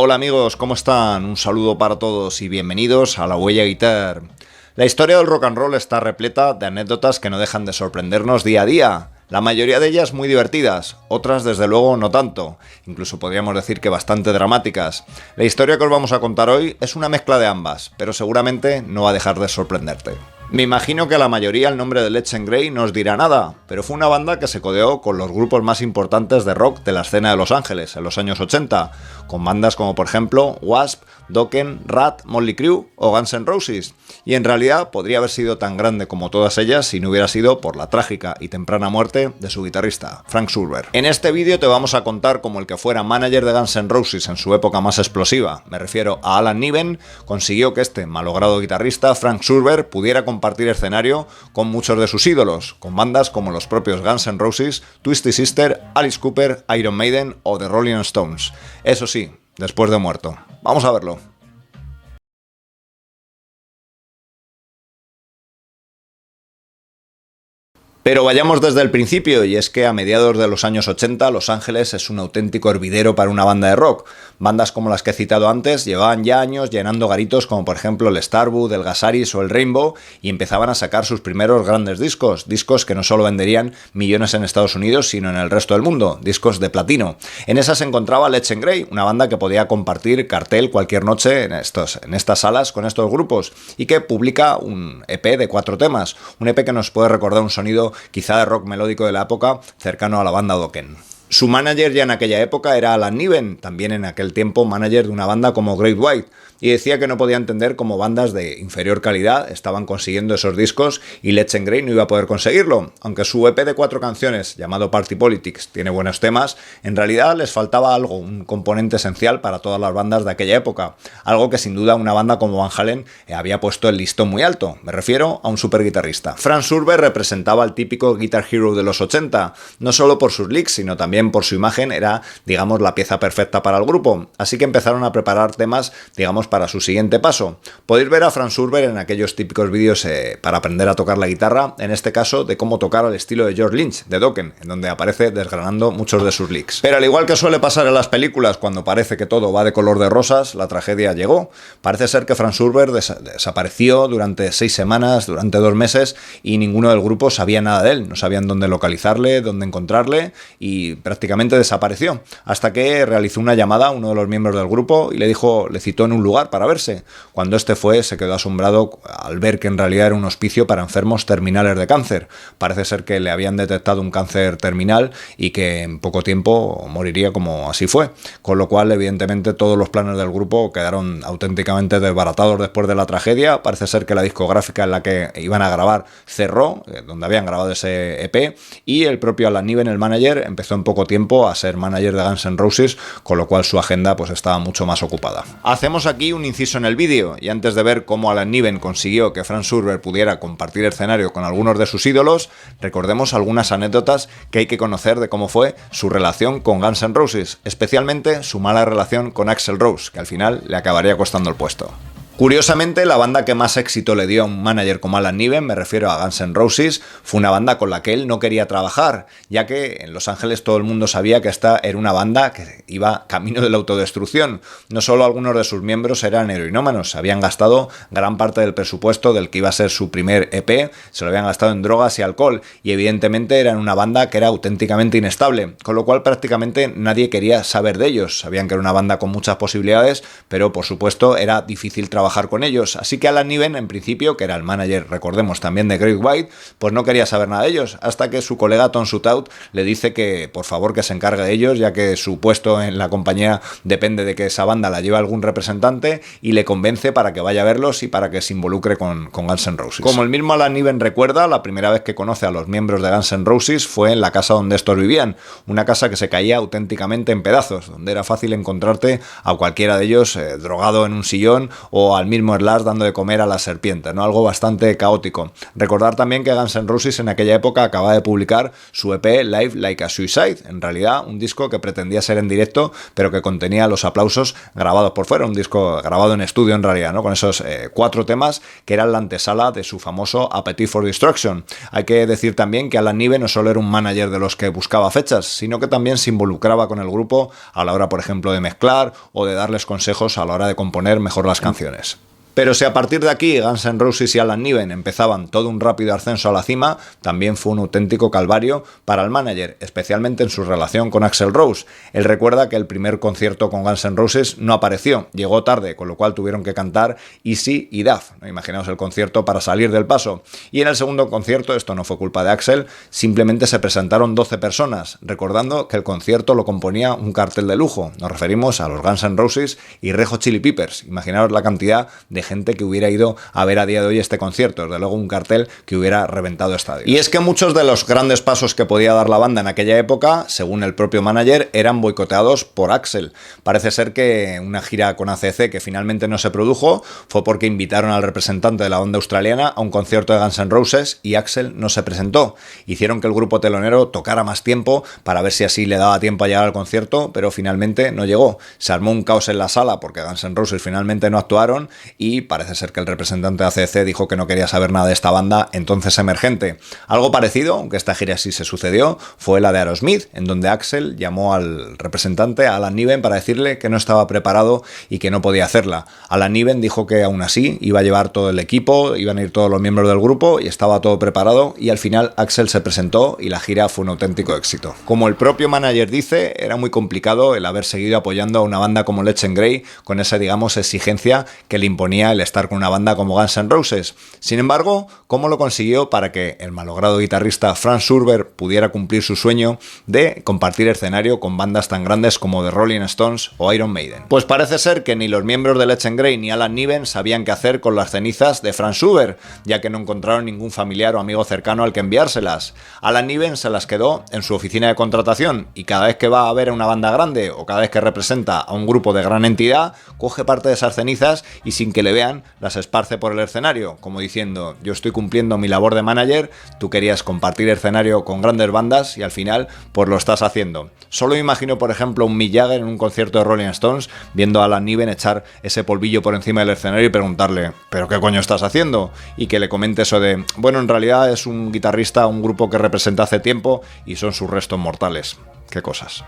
Hola amigos, ¿cómo están? Un saludo para todos y bienvenidos a La Huella Guitar. La historia del rock and roll está repleta de anécdotas que no dejan de sorprendernos día a día. La mayoría de ellas muy divertidas, otras desde luego no tanto, incluso podríamos decir que bastante dramáticas. La historia que os vamos a contar hoy es una mezcla de ambas, pero seguramente no va a dejar de sorprenderte. Me imagino que a la mayoría el nombre de Let's Grey no os dirá nada, pero fue una banda que se codeó con los grupos más importantes de rock de la escena de Los Ángeles en los años 80, con bandas como por ejemplo Wasp, Dokken, Ratt, Mötley Crüe o Guns N' Roses, y en realidad podría haber sido tan grande como todas ellas si no hubiera sido por la trágica y temprana muerte de su guitarrista, Frank Schubert. En este vídeo te vamos a contar cómo el que fuera manager de Guns N' Roses en su época más explosiva, me refiero a Alan Niven, consiguió que este malogrado guitarrista, Frank Schubert, pudiera compartir escenario con muchos de sus ídolos, con bandas como los propios Guns N' Roses, Twisted Sister, Alice Cooper, Iron Maiden o The Rolling Stones. Eso sí, después de muerto. Vamos a verlo. Pero vayamos desde el principio, y es que a mediados de los años 80 Los Ángeles es un auténtico hervidero para una banda de rock. Bandas como las que he citado antes llevaban ya años llenando garitos como por ejemplo el Starwood, el Gasaris o el Rainbow, y empezaban a sacar sus primeros grandes discos que no solo venderían millones en Estados Unidos sino en el resto del mundo, discos de platino. En esas se encontraba Let's Grey, una banda que podía compartir cartel cualquier noche en estas salas con estos grupos, y que publica un EP de 4 temas, un EP que nos puede recordar un sonido quizá de rock melódico de la época, cercano a la banda Dokken. Su manager ya en aquella época era Alan Niven, también en aquel tiempo manager de una banda como Great White, y decía que no podía entender cómo bandas de inferior calidad estaban consiguiendo esos discos y Let's Grey no iba a poder conseguirlo. Aunque su EP de 4 canciones, llamado Party Politics, tiene buenos temas, en realidad les faltaba algo, un componente esencial para todas las bandas de aquella época, algo que sin duda una banda como Van Halen había puesto el listón muy alto, me refiero a un super guitarrista. Frank Schubert representaba al típico Guitar Hero de los 80, no solo por sus licks, sino también por su imagen, era, digamos, la pieza perfecta para el grupo, así que empezaron a preparar temas, digamos, para su siguiente paso. Podéis ver a Frank Schubert en aquellos típicos vídeos para aprender a tocar la guitarra, en este caso de cómo tocar al estilo de George Lynch, de Dokken, en donde aparece desgranando muchos de sus licks. Pero al igual que suele pasar en las películas cuando parece que todo va de color de rosas, la tragedia llegó. Parece ser que Frank Schubert desapareció durante 6 semanas, durante 2 meses, y ninguno del grupo sabía nada de él, no sabían dónde localizarle, dónde encontrarle, y prácticamente desapareció, hasta que realizó una llamada a uno de los miembros del grupo y le citó en un lugar para verse. Cuando este fue, se quedó asombrado al ver que en realidad era un hospicio para enfermos terminales de cáncer. Parece ser que le habían detectado un cáncer terminal y que en poco tiempo moriría, como así fue. Con lo cual, evidentemente, todos los planes del grupo quedaron auténticamente desbaratados después de la tragedia. Parece ser que la discográfica en la que iban a grabar cerró, donde habían grabado ese EP, y el propio Alan Niven, el manager, empezó en poco tiempo a ser manager de Guns N' Roses, con lo cual su agenda pues estaba mucho más ocupada. Hacemos aquí un inciso en el vídeo, y antes de ver cómo Alan Niven consiguió que Frank Schubert pudiera compartir escenario con algunos de sus ídolos, recordemos algunas anécdotas que hay que conocer de cómo fue su relación con Guns N' Roses, especialmente su mala relación con Axl Rose, que al final le acabaría costando el puesto. Curiosamente, la banda que más éxito le dio a un manager como Alan Niven, me refiero a Guns N' Roses, fue una banda con la que él no quería trabajar, ya que en Los Ángeles todo el mundo sabía que esta era una banda que iba camino de la autodestrucción. No solo algunos de sus miembros eran heroinómanos, habían gastado gran parte del presupuesto del que iba a ser su primer EP, se lo habían gastado en drogas y alcohol, y evidentemente eran una banda que era auténticamente inestable, con lo cual prácticamente nadie quería saber de ellos. Sabían que era una banda con muchas posibilidades, pero por supuesto era difícil trabajar con ellos, así que Alan Niven, en principio, que era el manager, recordemos, también de Great White, pues no quería saber nada de ellos, hasta que su colega Tom Suttout le dice que por favor que se encargue de ellos, ya que su puesto en la compañía depende de que esa banda la lleve algún representante, y le convence para que vaya a verlos y para que se involucre con Guns N' Roses. Como el mismo Alan Niven recuerda, la primera vez que conoce a los miembros de Guns N' Roses fue en la casa donde estos vivían, una casa que se caía auténticamente en pedazos, donde era fácil encontrarte a cualquiera de ellos drogado en un sillón o al mismo Slash dando de comer a las serpientes, ¿no? Algo bastante caótico. Recordar también que Guns N' Roses en aquella época acababa de publicar su EP Live Like a Suicide, en realidad un disco que pretendía ser en directo, pero que contenía los aplausos grabados por fuera, un disco grabado en estudio en realidad, ¿no? Con esos 4 temas que eran la antesala de su famoso Appetite for Destruction. Hay que decir también que Alan Niven no solo era un manager de los que buscaba fechas, sino que también se involucraba con el grupo a la hora, por ejemplo, de mezclar o de darles consejos a la hora de componer mejor las canciones. Pero si a partir de aquí Guns N' Roses y Alan Niven empezaban todo un rápido ascenso a la cima, también fue un auténtico calvario para el manager, especialmente en su relación con Axl Rose. Él recuerda que el primer concierto con Guns N' Roses no apareció, llegó tarde, con lo cual tuvieron que cantar Easy y Duff. Imaginaos el concierto para salir del paso. Y en el segundo concierto, esto no fue culpa de Axl, simplemente se presentaron 12 personas, recordando que el concierto lo componía un cartel de lujo. Nos referimos a los Guns N' Roses y Red Hot Chili Peppers. Imaginaos la cantidad de gente que hubiera ido a ver a día de hoy este concierto, desde luego un cartel que hubiera reventado estadios. Y es que muchos de los grandes pasos que podía dar la banda en aquella época, según el propio manager, eran boicoteados por Axl. Parece ser que una gira con ACC que finalmente no se produjo fue porque invitaron al representante de la banda australiana a un concierto de Guns N' Roses y Axl no se presentó. Hicieron que el grupo telonero tocara más tiempo para ver si así le daba tiempo a llegar al concierto, pero finalmente no llegó. Se armó un caos en la sala porque Guns N' Roses finalmente no actuaron y parece ser que el representante de ACC dijo que no quería saber nada de esta banda entonces emergente. Algo parecido, aunque esta gira sí se sucedió, fue la de Aerosmith, en donde Axl llamó al representante, a Alan Niven, para decirle que no estaba preparado y que no podía hacerla. Alan Niven dijo que aún así iba a llevar todo el equipo, iban a ir todos los miembros del grupo y estaba todo preparado, y al final Axl se presentó y la gira fue un auténtico éxito. Como el propio manager dice, era muy complicado el haber seguido apoyando a una banda como Let's Grey con esa, digamos, exigencia que le imponía el estar con una banda como Guns N' Roses. Sin embargo, ¿cómo lo consiguió para que el malogrado guitarrista Franz Schubert pudiera cumplir su sueño de compartir escenario con bandas tan grandes como The Rolling Stones o Iron Maiden? Pues parece ser que ni los miembros de Let's Grey ni Alan Niven sabían qué hacer con las cenizas de Franz Schubert, ya que no encontraron ningún familiar o amigo cercano al que enviárselas. Alan Niven se las quedó en su oficina de contratación y cada vez que va a ver a una banda grande o cada vez que representa a un grupo de gran entidad, coge parte de esas cenizas y sin que le vean las esparce por el escenario, como diciendo: yo estoy cumpliendo mi labor de manager, tú querías compartir escenario con grandes bandas y al final pues lo estás haciendo. Solo me imagino, por ejemplo, un Mick Jagger en un concierto de Rolling Stones viendo a Alan Niven echar ese polvillo por encima del escenario y preguntarle: ¿pero qué coño estás haciendo? Y que le comente eso de: bueno, en realidad es un guitarrista, un grupo que representa hace tiempo y son sus restos mortales. Qué cosas.